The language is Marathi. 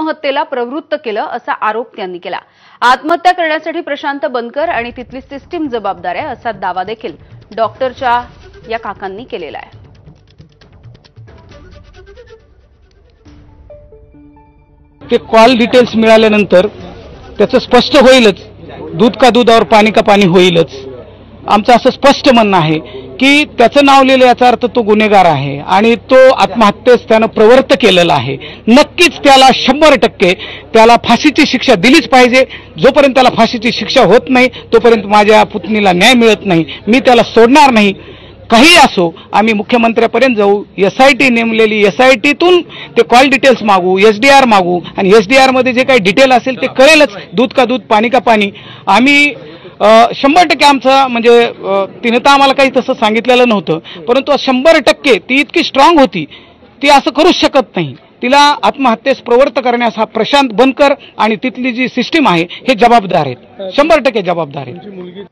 आत्महत्येला प्रवृत्त केलं असा आरोप त्यांनी केला। आत्महत्या करण्यासाठी प्रशांत बनकर आणि तिथली सिस्टीम जबाबदार आहे असा दावा देखील डॉक्टरच्या या काकांनी केलेला आहे। ते कॉल डिटेल्स मिळाल्यानंतर त्याचं स्पष्ट होईलच, दूध का दूध और पाणी का पाणी होईलच। आमचं असं स्पष्ट म्हणणं आहे की त्याचं नाव लिहिलं याचा अर्थ तो गुन्हेगार आहे आणि तो आत्महत्येस त्यानं प्रवृत्त केलेला आहे। नक्कीच त्याला 100% त्याला फाशीची शिक्षा दिलीच पाहिजे। जोपर्यंत त्याला फाशीची शिक्षा होत नाही तोपर्यंत माझ्या पुतणीला न्याय मिळत नाही। मी त्याला सोडणार नाही। काही असो, आम्ही मुख्यमंत्र्यापर्यंत जाऊ, SIT नेमलेली SITतून ते कॉल डिटेल्स मागू, SDR मागू आणि SDR मध्ये जे काही डिटेल असेल ते कळेलच। दूध का दूध पाणी का पाणी आम्ही 100% आमचं म्हणजे तिने तर आम्हाला काही तसं सांगितलेलं नव्हतं, परंतु 100% ती इतकी स्ट्रॉंग होती, ती असं करूच शकत नाही। तिला आत्महत्येस प्रवृत्त करण्यास हा प्रशांत बनकर आणि तिथली जी सिस्टीम आहे हे जबाबदार आहेत, 100% जबाबदार आहेत।